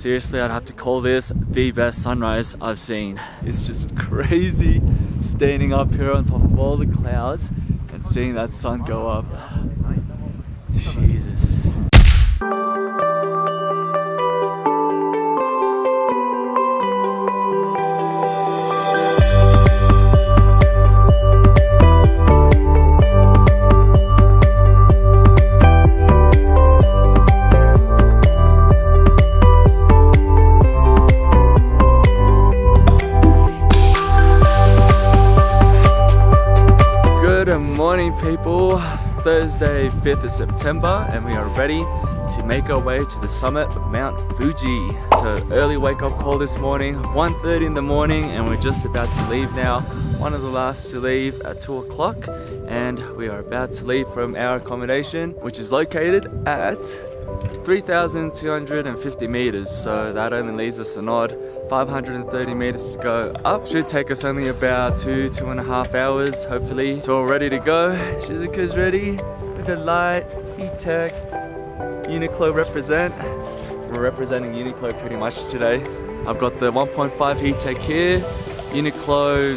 Seriously, I'd have to call this the best sunrise I've seen. It's just crazy standing up here on top of all the clouds and seeing that sun go up. Jesus. Good morning people, Thursday 5th of September and we are ready to make our way to the summit of Mt Fuji. It's an early wake up call this morning, 1:30 in the morning, and we're just about to leave now. One of the last to leave at 2 o'clock, and we are about to leave from our accommodation, which is located at 3,250 meters, so that only leaves us an odd 530 meters to go up. Should take us only about 2.5 hours, hopefully. So we're ready to go. Shizuka's ready with the light, E-Tech, Uniqlo represent. We're representing Uniqlo pretty much today. I've got the 1.5 heat-tech here, Uniqlo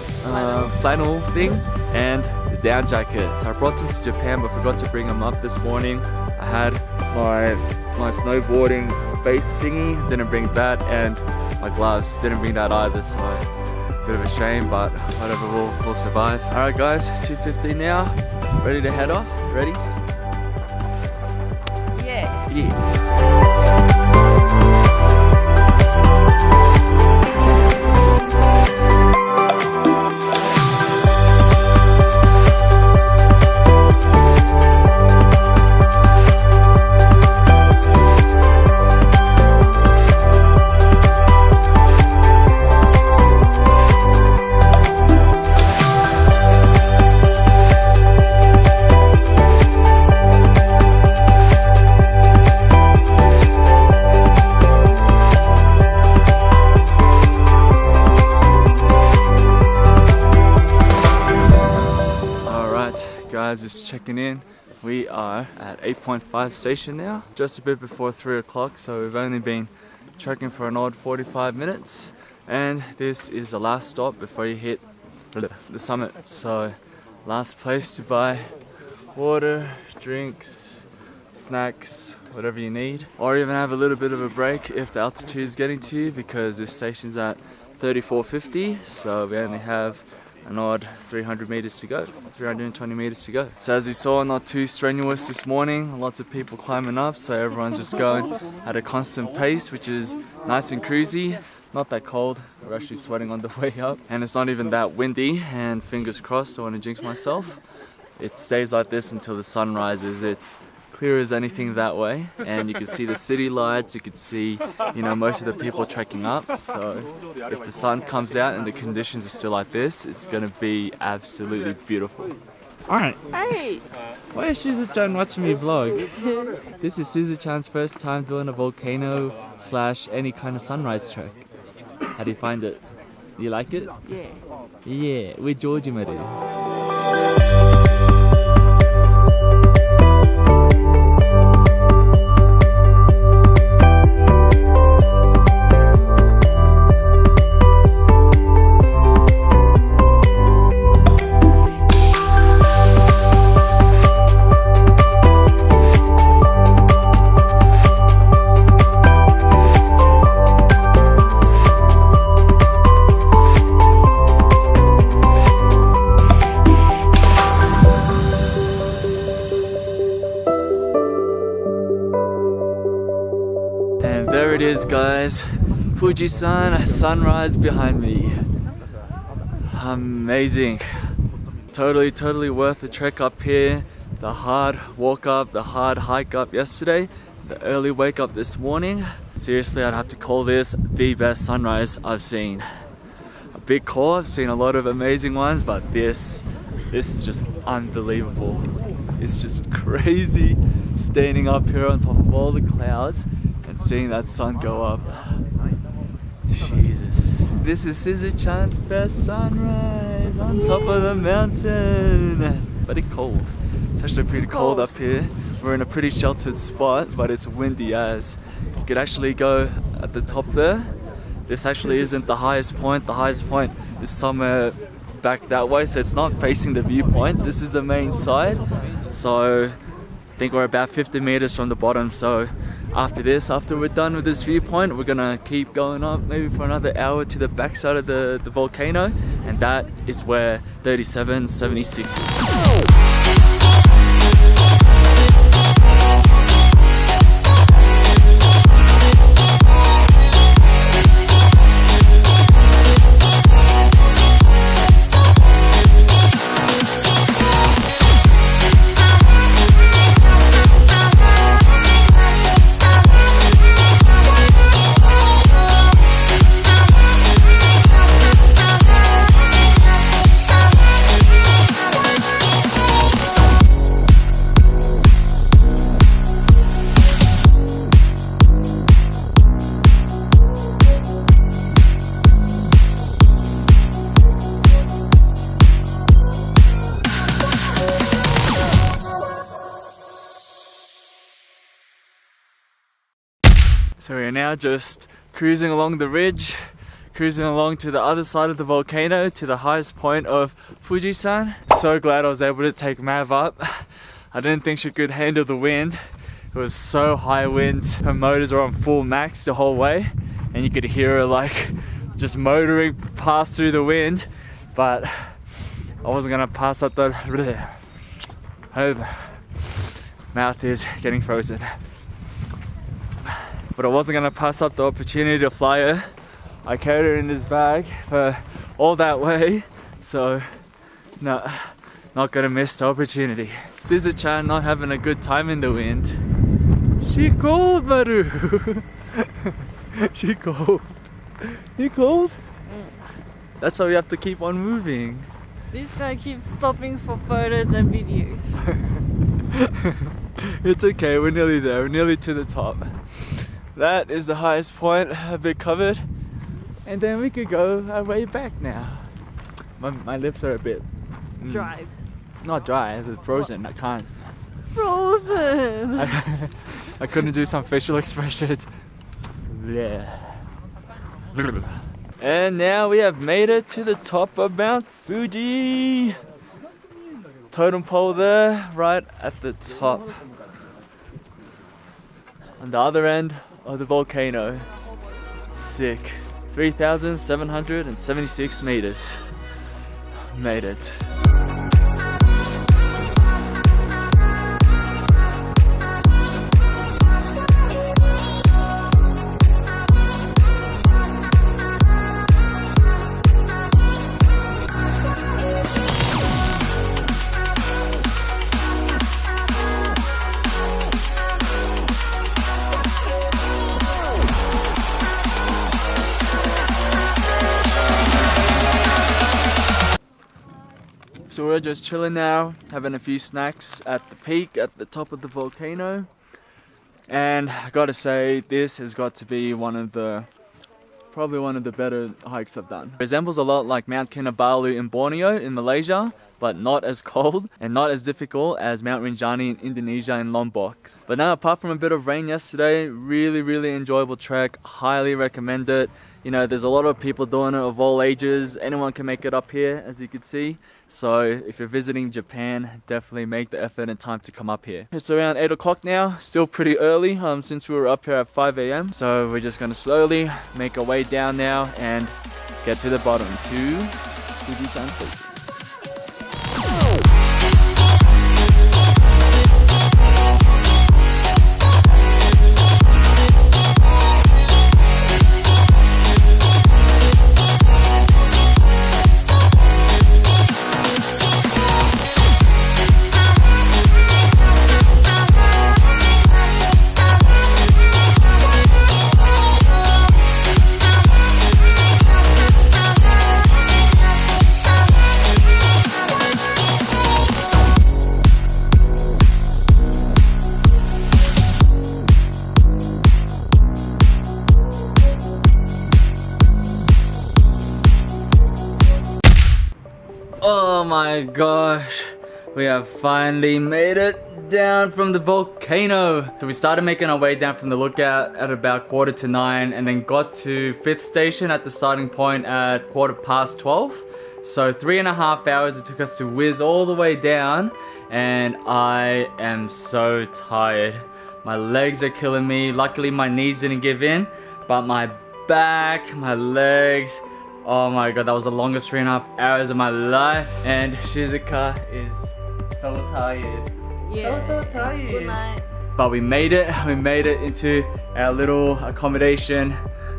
flannel thing, and the down jacket. So I brought them to Japan but forgot to bring them up this morning. I had my snowboarding face thingy, didn't bring that, and my gloves, didn't bring that either, so bit of a shame, but whatever, we'll survive. Alright guys, 2:50 now, ready to head off? Ready? Yeah. Yeah. Guys, just checking in. We are at 8.5 station now, just a bit before 3 o'clock, so we've only been trekking for an odd 45 minutes, and this is the last stop before you hit the summit. So last place to buy water, drinks, snacks, whatever you need, or even have a little bit of a break if the altitude is getting to you, because this station's at 3450, so we only have an odd 300 meters to go, 320 meters to go. So as you saw, not too strenuous this morning, lots of people climbing up, so everyone's just going at a constant pace, which is nice and cruisy, not that cold. We're actually sweating on the way up, and it's not even that windy, and fingers crossed, I want to jinx myself. It stays like this until the sun rises. It's clear as anything that way, and you can see the city lights, you can see, you know, most of the people trekking up. So if the sun comes out and the conditions are still like this, it's gonna be absolutely beautiful. Alright. Hey! Why is Shizu-chan watching me vlog? This is Shizu-chan's first time doing a volcano / any kind of sunrise trek. How do you find it? You like it? Yeah. Yeah, we're Georgie Mary. And there it is guys, Fuji-san, sunrise behind me. Amazing. Totally worth the trek up here. The hard walk up, the hard hike up yesterday, the early wake up this morning. Seriously, I'd have to call this the best sunrise I've seen. A big call, I've seen a lot of amazing ones, but this is just unbelievable. It's just crazy standing up here on top of all the clouds and seeing that sun go up. Jesus. This is Shizu-chan's first sunrise on top of the mountain. But it's cold. It's actually pretty cold up here. We're in a pretty sheltered spot, but it's windy as. You could actually go at the top there. This actually isn't the highest point. The highest point is somewhere back that way, so it's not facing the viewpoint. This is the main side. So I think we're about 50 meters from the bottom. So after we're done with this viewpoint, we're gonna keep going up maybe for another hour to the backside of the volcano, and that is where 3776 is. So we're now just cruising along the ridge, cruising along to the other side of the volcano, to the highest point of Fuji-san. So glad I was able to take Mav up. I didn't think she could handle the wind. It was so high winds. Her motors were on full max the whole way, and you could hear her like just motoring past through the wind. But I wasn't gonna pass up the mouth is getting frozen. But I wasn't gonna pass up the opportunity to fly her. I carried her in this bag for all that way, so no, not gonna miss the opportunity. Suzu-chan not having a good time in the wind. She cold, Maru. She cold. You cold? That's why we have to keep on moving. This guy keeps stopping for photos and videos. It's okay, we're nearly there, we're nearly to the top. That is the highest point, a bit covered. And then we could go our way back now. My lips are a bit... Dry. Not dry, they're frozen, I can't. Frozen! I couldn't do some facial expressions. And now we have made it to the top of Mount Fuji. Totem pole there, right at the top. On the other end of the volcano. Sick. 3,776 meters. Made it. So we're just chilling now, having a few snacks at the peak, at the top of the volcano. And I gotta say, this has got to be probably one of the better hikes I've done. It resembles a lot like Mount Kinabalu in Borneo in Malaysia, but not as cold and not as difficult as Mount Rinjani in Indonesia in Lombok. But now, apart from a bit of rain yesterday, really enjoyable trek, highly recommend it. You know, there's a lot of people doing it of all ages. Anyone can make it up here, as you can see. So if you're visiting Japan, definitely make the effort and time to come up here. It's around 8 o'clock now, still pretty early since we were up here at 5 a.m. So we're just gonna slowly make our way down now and get to the bottom to Fuji-san Station. Oh my gosh, we have finally made it down from the volcano. So we started making our way down from the lookout at about 9:15 and then got to 5th station at the starting point at 12:15. So 3.5 hours it took us to whiz all the way down, and I am so tired. My legs are killing me. Luckily my knees didn't give in, but my back, my legs, oh my god, that was the longest 3.5 hours of my life. And Shizuka is so tired. Yeah. So tired. Good night. But we made it into our little accommodation.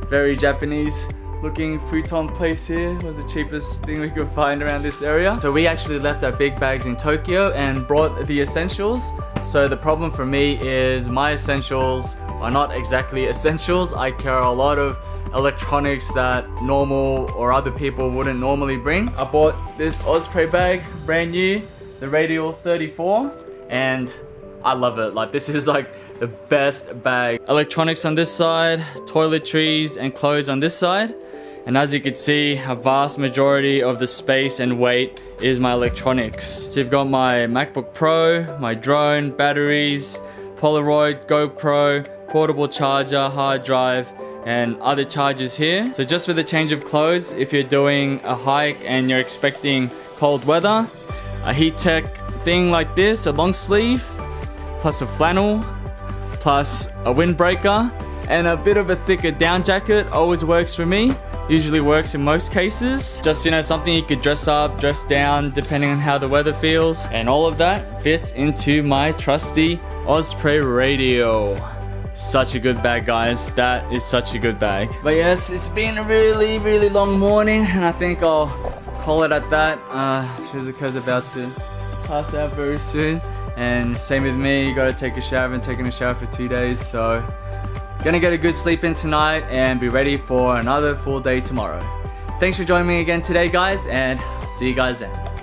Very Japanese looking futon place here. Was the cheapest thing we could find around this area. So we actually left our big bags in Tokyo and brought the essentials. So the problem for me is my essentials are not exactly essentials. I carry a lot of electronics that normal or other people wouldn't normally bring. I bought this Osprey bag, brand new, the Radial 34, and I love it. Like, this is like the best bag. Electronics on this side, toiletries and clothes on this side. And as you can see, a vast majority of the space and weight is my electronics. So you've got my MacBook Pro, my drone, batteries, Polaroid, GoPro, portable charger, hard drive, and other chargers here. So just with a change of clothes, if you're doing a hike and you're expecting cold weather, a heat tech thing like this, a long sleeve, plus a flannel, plus a windbreaker, and a bit of a thicker down jacket always works for me. Usually works in most cases. Just, you know, something you could dress up, dress down, depending on how the weather feels. And all of that fits into my trusty Osprey Radio. Such a good bag, guys. That is such a good bag. But yes, it's been a really long morning, and I think I'll call it at that. Shizuka's about to pass out very soon. And same with me, you gotta take a shower. I've been taking a shower for 2 days, so gonna get a good sleep in tonight and be ready for another full day tomorrow. Thanks for joining me again today, guys, and I'll see you guys then.